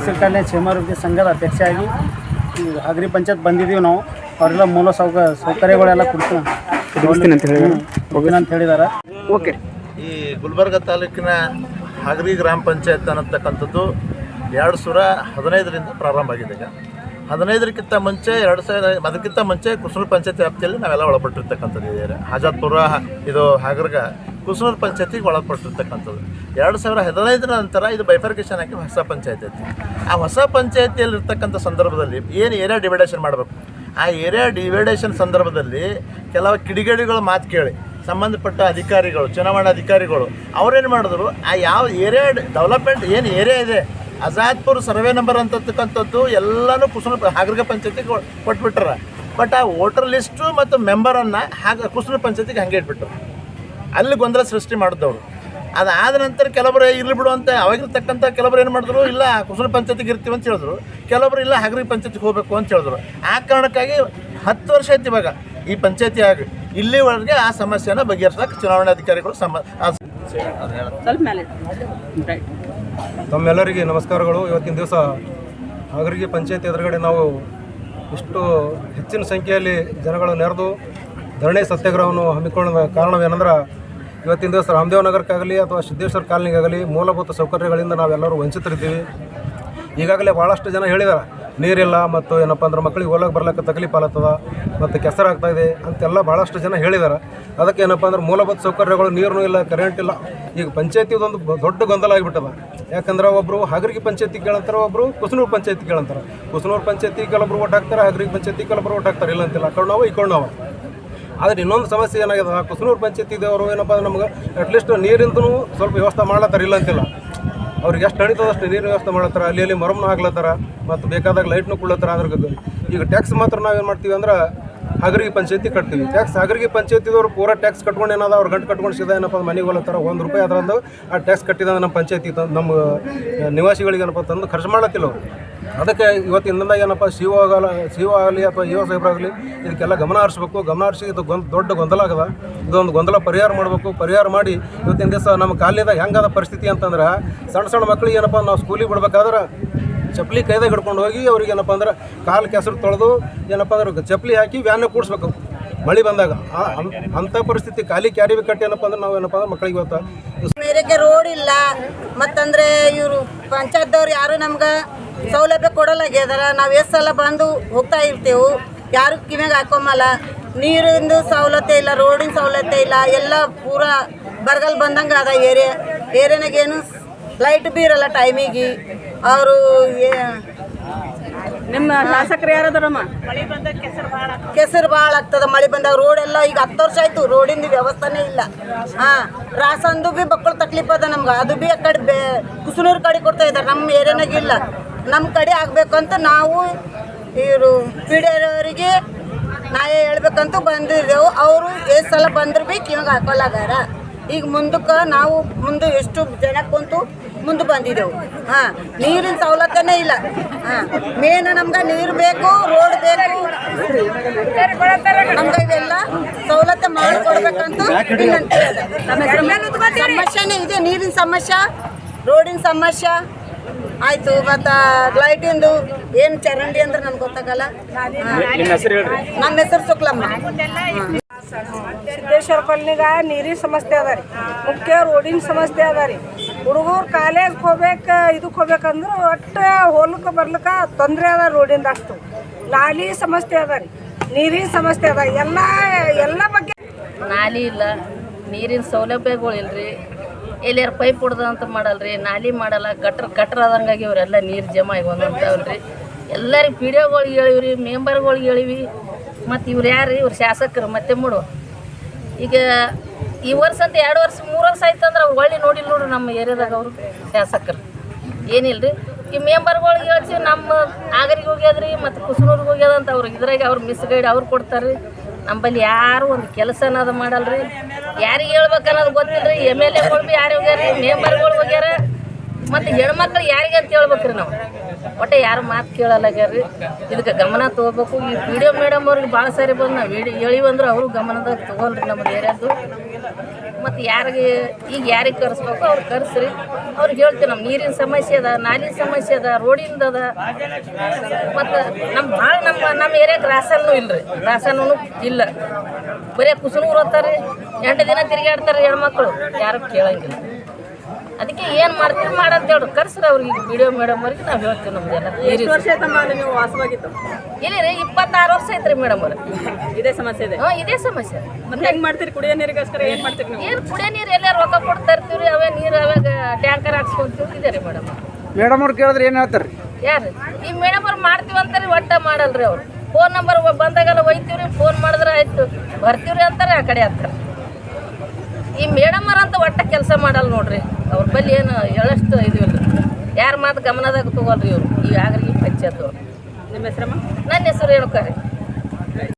ಹೆಸರು ಕಾಲನಿ ಕ್ಷೇಮಾಭಿವೃದ್ಧಿ ಸಂಘದ ಅಧ್ಯಕ್ಷರಾಗಿ ಹಗರಿ ಪಂಚಾಯತ್ ಬಂದಿದ್ದೀವಿ ನಾವು. ಅವರೆಲ್ಲ ಮೂಲ ಸೌಕರ್ಯಗಳೆಲ್ಲ ಕೊಡ್ತೀನಿ ಅಂತ ಹೇಳಿದ್ದಾರೆ. ಓಕೆ. ಈ ಗುಲ್ಬರ್ಗ ತಾಲೂಕಿನ ಹಗರಿ ಗ್ರಾಮ ಪಂಚಾಯತ್ ಅನ್ನತಕ್ಕಂಥದ್ದು 2015ರಿಂದ ಪ್ರಾರಂಭ ಆಗಿದೆ. ಈಗ 15ಕ್ಕಿಂತ ಮುಂಚೆ 2000 ಅದಕ್ಕಿಂತ ಮುಂಚೆ ಕುಸನೂರು ಪಂಚಾಯತ್ ವ್ಯಾಪ್ತಿಯಲ್ಲಿ ನಾವೆಲ್ಲ ಒಳಪಟ್ಟಿರ್ತಕ್ಕಂಥದ್ದು ಇದೆ. ಹಾಜಾದ್ಪುರ ಇದು ಹಾಗರ್ಗ ಕುಸನೂರು ಪಂಚಾಯತಿಗೆ ಒಳಪಟ್ಟಿರ್ತಕ್ಕಂಥದ್ದು. 2015 ನಂತರ ಇದು ಬೈಫರ್ಕೇಷನ್ ಆಗಿ ಹೊಸ ಪಂಚಾಯತ್ ಐತಿ. ಆ ಹೊಸ ಪಂಚಾಯತಿಯಲ್ಲಿರ್ತಕ್ಕಂಥ ಸಂದರ್ಭದಲ್ಲಿ ಏನು ಏರಿಯಾ ಡಿವೈಡೇಷನ್ ಮಾಡಬೇಕು, ಆ ಏರಿಯಾ ಡಿವೈಡೇಷನ್ ಸಂದರ್ಭದಲ್ಲಿ ಕೆಲವು ಕಿಡಿಗೇಡಿಗಳ ಮಾತು ಕೇಳಿ ಸಂಬಂಧಪಟ್ಟ ಅಧಿಕಾರಿಗಳು, ಚುನಾವಣಾ ಅಧಿಕಾರಿಗಳು ಅವರೇನು ಮಾಡಿದ್ರು, ಆ ಯಾವ ಏರಿಯಾ ಡೆವಲಪ್ಮೆಂಟ್ ಏನು ಏರಿಯಾ ಇದೆ ಆಜಾದ್ಪುರ ಸರ್ವೆ ನಂಬರ್ ಅಂತಕ್ಕಂಥದ್ದು ಎಲ್ಲನೂ ಕುಸನೂರು ಹಾಗರ್ಗ ಪಂಚಾಯತಿಗೆ ಕೊಟ್ಬಿಟ್ರ. ಬಟ್ ಆ ವೋಟರ್ ಲಿಸ್ಟು ಮತ್ತು ಮೆಂಬರನ್ನು ಕುಸನೂರು ಪಂಚಾಯತಿಗೆ ಹಾಗೆ ಇಟ್ಬಿಟ್ರು. ಅಲ್ಲಿ ಗೊಂದಲ ಸೃಷ್ಟಿ ಮಾಡಿದವರು. ಅದಾದ ನಂತರ ಕೆಲವರು ಇರಲಿ ಬಿಡು ಅಂತ ಅವಾಗಿರ್ತಕ್ಕಂಥ ಕೆಲವರು ಏನು ಮಾಡಿದ್ರು, ಇಲ್ಲ ಕುಸನೂರು ಪಂಚಾಯತಿಗೆ ಇರ್ತೀವಿ ಅಂತ ಹೇಳಿದ್ರು. ಕೆಲವರು ಇಲ್ಲ ಹಗರಿ ಪಂಚಾಯತಿಗೆ ಹೋಗಬೇಕು ಅಂತ ಹೇಳಿದ್ರು. ಆ ಕಾರಣಕ್ಕಾಗಿ 10 ವರ್ಷ ಆಯ್ತು ಇವಾಗ ಈ ಪಂಚಾಯತಿ ಆಗಿ. ಇಲ್ಲಿವರೆಗೆ ಆ ಸಮಸ್ಯೆನ ಬಗೆಹರಿಸಕ್ಕೆ ಚುನಾವಣಾಧಿಕಾರಿಗಳು ತಮ್ಮೆಲ್ಲರಿಗೆ ನಮಸ್ಕಾರಗಳು. ಇವತ್ತಿನ ದಿವಸ ಹಗರಿಗೆ ಪಂಚಾಯತಿ ಎದುರುಗಡೆ ನಾವು ಇಷ್ಟು ಹೆಚ್ಚಿನ ಸಂಖ್ಯೆಯಲ್ಲಿ ಜನಗಳು ನೆರೆದು ಧರಣಿ ಸತ್ಯಾಗ್ರಹವನ್ನು ಹಮ್ಮಿಕೊಳ್ಳುವ ಕಾರಣವೇನೆಂದ್ರೆ, ಇವತ್ತಿನ ದಿವಸ ರಾಮದೇವ್ ನಗರಕ್ಕಾಗಲಿ ಅಥವಾ ಸಿದ್ದೇಶ್ವರ ಕಾಲನಿಗಾಗಲಿ ಮೂಲಭೂತ ಸೌಕರ್ಯಗಳಿಂದ ನಾವೆಲ್ಲರೂ ವಂಚಿತರಿದ್ದೀವಿ. ಈಗಾಗಲೇ ಭಾಳಷ್ಟು ಜನ ಹೇಳಿದ್ದಾರೆ, ನೀರಿಲ್ಲ ಮತ್ತು ಏನಪ್ಪ ಅಂದ್ರೆ ಮಕ್ಕಳಿಗೆ ಹೋಗಕ್ಕೆ ಬರ್ಲಿಕ್ಕೆ ತಕಲೀಫ್ ಆಗ್ತದ ಮತ್ತು ಕೆಸರಾಗ್ತಾಯಿದೆ ಅಂತೆಲ್ಲ ಭಾಳಷ್ಟು ಜನ ಹೇಳಿದ್ದಾರೆ. ಅದಕ್ಕೆ ಏನಪ್ಪ ಅಂದ್ರೆ ಮೂಲಭೂತ ಸೌಕರ್ಯಗಳು, ನೀರು ಇಲ್ಲ, ಕರೆಂಟ್ ಇಲ್ಲ. ಈಗ ಪಂಚಾಯತಿದೊಂದು ದೊಡ್ಡ ಗೊಂದಲ ಆಗಿಬಿಟ್ಟದ. ಯಾಕಂದ್ರೆ ಒಬ್ಬರು ಹಗರಿಗೆ ಪಂಚಾಯತಿ ಕೇಳಂತಾರೆ, ಒಬ್ಬರು ಕುಸನೂರು ಪಂಚಾಯತಿ ಕೇಳಂತಾರೆ. ಕುಸನೂರು ಪಂಚಾಯತಿ ಕೆಲವೊಬ್ರು ಓಟ್ ಹಾಕ್ತಾರೆ, ಹಗರಿಗೆ ಪಂಚಾಯತಿ ಕೆಲವೊಬ್ರು ಓಟ್ ಹಾಕ್ತಾರೆ. ಇಲ್ಲ ಅಂತಿಲ್ಲ, ಅಕೊಂಡು ನಾವು ಇಕೊಂಡು ನಾವು. ಆದರೆ ಇನ್ನೊಂದು ಸಮಸ್ಯೆ ಏನಾಗಿದೆ, ಕುಸನೂರು ಪಂಚಾಯತಿದವರು ಏನಪ್ಪ ಅಂದ್ರೆ ನಮ್ಗೆ ಅಟ್ಲೀಸ್ಟ್ ನೀರಿಂದೂ ಸ್ವಲ್ಪ ವ್ಯವಸ್ಥೆ ಮಾಡ್ಲತ್ತಾರೆ. ಇಲ್ಲ ಅಂತಿಲ್ಲ, ಅವ್ರಿಗೆ ಎಷ್ಟು ನಡೀತದಷ್ಟು ನೀರಿನ ವ್ಯವಸ್ಥೆ ಮಾಡ್ತಾರೆ. ಅಲ್ಲಿ ಮರಮ್ನ ಹಾಕ್ಲತ್ತಾರ ಮತ್ತು ಬೇಕಾದಾಗ ಲೈಟ್ನು ಕೊಡ್ಲತ್ತಾರ. ಅದ್ರ ಈಗ ಟ್ಯಾಕ್ಸ್ ಮಾತ್ರ ನಾವೇನು ಮಾಡ್ತೀವಿ ಅಂದ್ರೆ ಹಗರಿಗೆ ಪಂಚಾಯತಿ ಕಟ್ತೀವಿ. ಟ್ಯಾಕ್ಸ್ ಹಗರಿಗೆ ಪಂಚಾಯತಿದವರು ಪೂರ ಟ್ಯಾಕ್ಸ್ ಕಟ್ಕೊಂಡು ಏನಾದ ಅವ್ರು ಗಂಟು ಕಟ್ಕೊಂಡು ಸಿದ ಏನಪ್ಪ ಮನೆಗೆ ಹೋಗ್ಲತ್ತಾರ. ₹1 ಅದರಂದು ಆ ಟ್ಯಾಕ್ಸ್ ಕಟ್ಟಿದ ನಮ್ಮ ಪಂಚಾಯತಿ ನಮ್ಮ ನಿವಾಸಿಗಳಿಗೆ ಏನಪ್ಪ ತಂದು ಖರ್ಚು ಮಾಡತ್ತಿಲ್ಲ ಅವರು. ಅದಕ್ಕೆ ಇವತ್ತಿನಿಂದ ಏನಪ್ಪ ಸಿ ಒ ಆಗಲಿ ಅಥವಾ ಇ ಒ ಸಾಹೇಬ್ರಾಗಲಿ ಇದಕ್ಕೆಲ್ಲ ಗಮನ ಹರಿಸ್ಬೇಕು. ಗಮನ ಹರಿಸಿ ಇದು ದೊಡ್ಡ ಗೊಂದಲ ಆಗದ. ಇದೊಂದು ಗೊಂದಲ ಪರಿಹಾರ ಮಾಡಬೇಕು. ಪರಿಹಾರ ಮಾಡಿ ಇವತ್ತಿನ ದಿವಸ ನಮ್ಮ ಕಾಲದಾಗ ಹೆಂಗಾದ ಪರಿಸ್ಥಿತಿ ಅಂತಂದ್ರೆ, ಸಣ್ಣ ಮಕ್ಕಳಿಗೆ ಏನಪ್ಪ ನಾವು ಸ್ಕೂಲಿಗೆ ಬಿಡ್ಬೇಕಾದ್ರೆ ಚಪ್ಪಲಿ ಕೈದಾಗ ಹಿಡ್ಕೊಂಡು ಹೋಗಿ ಅವ್ರಿಗೆ ಏನಪ್ಪ ಅಂದ್ರೆ ಕಾಲು ಕೆಸರು ತೊಳೆದು ಏನಪ್ಪ ಅಂದ್ರೆ ಚಪ್ಪಲಿ ಹಾಕಿ ವ್ಯಾನ್ ಕೂಡಿಸ್ಬೇಕು ಮಳೆ ಬಂದಾಗ. ಅಂಥ ಪರಿಸ್ಥಿತಿ ಖಾಲಿ ಕ್ಯಾರಿ ಕಟ್ಟಿ ಏನಪ್ಪ ಅಂದ್ರೆ ನಾವು ಏನಪ್ಪ ಅಂದ್ರೆ ಮಕ್ಕಳಿಗೆ ಇವತ್ತು ಮೇರೆಗೆ ರೋಡ್ ಇಲ್ಲ. ಮತ್ತಂದರೆ ಇವರು ಪಂಚಾಯತ್ದವ್ರು ಯಾರು ನಮ್ಗೆ ಸೌಲಭ್ಯ ಕೊಡಲಾಗ್ಯದಾರ. ನಾವು ಎಷ್ಟು ಸಲ ಬಂದು ಹೋಗ್ತಾ ಇರ್ತೇವೆ, ಯಾರು ಕಿವಿಗೆ ಹಾಕೊಂಬಲ್ಲ. ನೀರಿಂದು ಸವಲತ್ತೇ ಇಲ್ಲ, ರೋಡಿನ ಸವಲತ್ತೇ ಇಲ್ಲ. ಎಲ್ಲ ಪೂರ ಬರಗಾಲ ಬಂದಂಗೆ ಅದ ಏರಿಯಾನಾಗೇನು ಲೈಟ್ ಬಿ ಇರಲ್ಲ ಟೈಮಿಗೆ. ಅವರು ನಿಮ್ಮ ಶಾಸಕರು ಯಾರದಾರಮ್ಮ? ಕೆಸರು ಭಾಳ ಆಗ್ತದೆ ಮಳೆ ಬಂದಾಗ. ರೋಡ್ ಎಲ್ಲ ಈಗ 10 ವರ್ಷ ಆಯಿತು, ರೋಡಿಂದು ವ್ಯವಸ್ಥೆನೇ ಇಲ್ಲ. ರಾಸಂದು ಬಿ ಮಕ್ಕಳು ತಕ್ಲೀಫ್ ಅದ ನಮ್ಗೆ. ಅದು ಬಿ ಆ ಕಡೆ ಕುಸನೂರು ಕಡೆ ಕೊಡ್ತಾ ಇದ್ದಾರೆ, ನಮ್ಮ ಏರಿಯಾನಾಗ ಇಲ್ಲ. ನಮ್ಮ ಕಡೆ ಆಗಬೇಕಂತ ನಾವು ಇವರು ಪೀಡಿಯವರಿಗೆ ನಾವೇ ಹೇಳ್ಬೇಕಂತ ಬಂದಿದ್ದೆವು. ಅವರು ಎಷ್ಟು ಸಲ ಬಂದ್ರೆ ಬಿ ಕಿವಿಗೆ ಹಾಕೊಳ್ಳಾಗಾರ. ಈಗ ಮುಂದಕ್ಕೆ ನಾವು ಎಷ್ಟು ಜನ ಕುಂತು ಮುಂದೆ ಬಂದಿದ್ದೆವು. ನೀರಿನ ಸವಲತ್ತೇ ಇಲ್ಲ. ಮೇನ್ ನಮ್ಗೆ ನೀರು ಬೇಕು, ರೋಡ್ ಬೇಕು. ನಮ್ಗೆ ಇವೆಲ್ಲ ಸವಲತ್ತು ಮಾಡಿಕೊಡ್ಬೇಕಂತ ಸಮಸ್ಯೆನೇ ಇದೆ. ನೀರಿನ ಸಮಸ್ಯೆ, ರೋಡಿನ ಸಮಸ್ಯೆ ಆಯಿತು. ಮತ್ತು ಲೈಟಿಂದು ಏನು ಚರಂಡಿ ಅಂದ್ರೆ ನಮ್ಗೆ ಗೊತ್ತಾಗಲ್ಲ. ನಮ್ಮ ಹೆಸರು ಸುಕ್ಲಮ್ಮ. ಸಿದ್ದೇಶ್ವರ ಕಾಲನಿಗ ನೀರಿನ ಸಮಸ್ಯೆ ಅದ ರೀ, ಮುಖ್ಯ ರೋಡಿನ ಸಮಸ್ಯೆ ಅದ ರೀ. ಹುಡುಗರು ಕಾಲೇಜ್ಗೆ ಹೋಗ್ಬೇಕು, ಇದಕ್ಕೆ ಹೋಗ್ಬೇಕಂದ್ರೆ ಒಟ್ಟು ಹೋಗ್ಲಿಕ್ಕೆ ಬರ್ಲಿಕ್ಕೆ ತೊಂದರೆ ಅದ. ರೋಡಿಂದ ಅಷ್ಟು ನಾಲಿ ಸಮಸ್ಯೆ ಅದ ರೀ, ನೀರಿನ ಸಮಸ್ಯೆ ಅದ. ಎಲ್ಲ ಬಗ್ಗೆ ನಾಲಿ ಇಲ್ಲ, ನೀರಿನ ಸೌಲಭ್ಯಗಳಿಲ್ರಿ. ಎಲ್ಲಾರು ಪೈಪ್ ಹೊಡ್ದಂತ ಮಾಡಲ್ರಿ, ನಾಲಿ ಮಾಡಲ್ಲ. ಗಟ್ರ ಆದಂಗಾಗಿ ಇವರೆಲ್ಲ ನೀರು ಜಮಾ ಆಗೋಂತವ್ರಿ. ಎಲ್ಲರಿಗೆ ಪಿ ಡಿ ಒಗಳಿಗೆ ಹೇಳಿವ್ರಿ, ಮೆಂಬರ್ಗಳಿಗೆ ಹೇಳಿವಿ. ಮತ್ತು ಇವ್ರು ಯಾರು ಇವ್ರು ಶಾಸಕರು ಮತ್ತೆ ಮಾಡುವ. ಈಗ ಈ ವರ್ಷ ಅಂತ 2 ವರ್ಷ 3 ವರ್ಷ ಆಯ್ತು ಅಂದ್ರೆ ಅವ್ರು ಒಳ್ಳೆ ನೋಡಿಲ್ಲ ನೋಡ್ರಿ ನಮ್ಮ ಏರಿಯಾದಾಗ ಅವರು ಶಾಸಕರು. ಏನಿಲ್ಲ ರೀ, ಈ ಮೆಂಬರ್ಗಳಿಗೆ ಹೇಳ್ತೀವಿ ನಮ್ಮ ಆಗರಿಗೆ ಹೋಗ್ಯದ್ರಿ ಮತ್ತು ಕುಸನೂರಿಗೆ ಹೋಗ್ಯದಂತ ಅವ್ರಿಗೆ ಇದ್ರಾಗ ಅವ್ರು ಮಿಸ್ ಗೈಡ್ ಅವ್ರು ಕೊಡ್ತಾರೆ. ನಮ್ಮಲ್ಲಿ ಯಾರು ಒಂದು ಕೆಲಸ ಅನ್ನೋದು ಮಾಡಲ್ರಿ. ಯಾರಿಗೆ ಹೇಳ್ಬೇಕು ಅನ್ನೋದು ಗೊತ್ತಿಲ್ಲ ರೀ. ಎಮ್ ಎಲ್ ಎಗಳು ಭೀ ಯಾರು ಹೋಗ್ಯಾರ, ಮೆಂಬರ್ಗಳು ಹೋಗ್ಯಾರ. ಮತ್ತು ಹೆಣ್ಮಕ್ಳು ಯಾರಿಗೆ ಅಂತ ಹೇಳ್ಬೇಕ್ರಿ ನಾವು. ಒಟ್ಟೆ ಯಾರು ಮಾತು ಕೇಳಲ್ಲಾಗ್ಯಾರ್ರಿ. ಇದಕ್ಕೆ ಗಮನ ತೊಗೋಬೇಕು. ಈ ಪಿ ಡಿ ಒ ಮೇಡಮ್ ಅವ್ರಿಗೆ ಭಾಳ ಸಾರಿ ಬಂದು ನಾವು ಹೇಳಿವಂದ್ರೆ ಅವರು ಗಮನದಾಗ ತೊಗೊಳ್ರಿ ನಮ್ಮ ಏರಿಯಾದ್ದು. ಮತ್ತು ಯಾರಿಗೆ ಈಗ ಯಾರಿಗೆ ಕರೆಸ್ಬೇಕು ಅವ್ರು ಕರೆಸ್ರಿ. ಅವ್ರಿಗೆ ಹೇಳ್ತೀವಿ ನಮ್ಮ ನೀರಿನ ಸಮಸ್ಯೆ ಅದ, ನಾಲಿ ಸಮಸ್ಯೆ ಅದ, ರೋಡಿಂದ ಅದ. ಮತ್ತು ಭಾಳ ನಮ್ಮ ಏರಿಯಾಗೆ ರಾಸನ್ನೂ ಇಲ್ಲ ರೀ, ರಾಸನ್ನೂ ಇಲ್ಲ. ಬರೀ ಕುಸುನೂರು ಹೋಗ್ತಾರೆ, 8 ದಿನ ತಿರುಗಾಡ್ತಾರೆ ಹೆಣ್ಮಕ್ಳು, ಯಾರು ಕೇಳಂಗಿಲ್ಲ. ಅದಕ್ಕೆ ಏನು ಮಾಡ್ತೀವಿ ಮಾಡಂತ ಹೇಳ್ರಿ, ಕರ್ಸ್ರಿ ಅವ್ರಿಗೆ ವಿಡಿಯೋ ಮೇಡಮ್ ಅವ್ರಿಗೆ ನಾವು ಹೇಳ್ತೀವಿ. ನಮ್ದೆಲ್ಲ ಎಷ್ಟು ವರ್ಷ ಆಯ್ತಮ್ಮ ಅಲ್ಲಿ ನೀವು ವಾಸವಾಗಿತ್ತು? ಇಲ್ಲ ರೀ 26 ವರ್ಷ ಐತ್ರಿ ಮೇಡಮ್ ಅವ್ರ. ಇದೇ ಸಮಸ್ಯೆ ಇದೆ. ಹ್ಞೂ ಇದೇ ಸಮಸ್ಯೆ. ಮತ್ತೆ ಹೆಂಗ್ ಮಾಡ್ತೀರಿ ಕುಡಿಯೋ ನೀರಿಗೋಸ್ಕರ? ಏನ್ ಮಾಡ್ತೀರಿ ನೀವು? ಏನು ಕುಡಿಯೋ ನೀರು ಎಲ್ಲ ರೊಕ್ಕ ಕೊಡ್ತಾ ಇರ್ತೀವಿ, ಅವೇ ನೀರು ಅವಾಗ ಟ್ಯಾಂಕರ್ ಹಾಕ್ಸ್ಕೊಂತೀವಿ. ಇದೆ ರೀ ಮೇಡಮ್. ಮೇಡಮ್ ಅವ್ರು ಕೇಳಿದ್ರೆ ಏನು ಹೇಳ್ತಾರೆ ರೀ? ಯಾರು ಈ ಮೇಡಮ್ ಅವ್ರು ಮಾಡ್ತೀವಿ ಅಂತಾರೆ, ಒಟ್ಟ ಮಾಡಲ್ರಿ ಅವ್ರು. ಫೋನ್ ನಂಬರ್ ಬಂದಾಗೆಲ್ಲ ಒಯ್ತೀವ್ರಿ, ಫೋನ್ ಮಾಡಿದ್ರೆ ಆಯ್ತು ಬರ್ತೀವ್ರಿ ಅಂತಾರೆ, ಆ ಕಡೆ ಅಂತಾರೆ. ಈ ಮೇಡಮ್ ಅವ್ರಂತ ಒಟ್ಟ ಕೆಲಸ ಮಾಡಲ್ಲ ನೋಡ್ರಿ. ಅವ್ರ ಬಳಿ ಏನು ಹೇಳಷ್ಟು ಇದಿಲ್ಲ, ಯಾರ ಮಾತು ಗಮನದಾಗ ತಗೋಲ್ರಿ ಇವರು. ಈ ಆಗರಿಗೆ ಪಂಚಾಯತ್ ಅವ್ರು. ನಿಮ್ಮ ಹೆಸರಮ್ಮ? ನನ್ನ ಹೆಸರು ರೇಣುಕಾ ರೀ.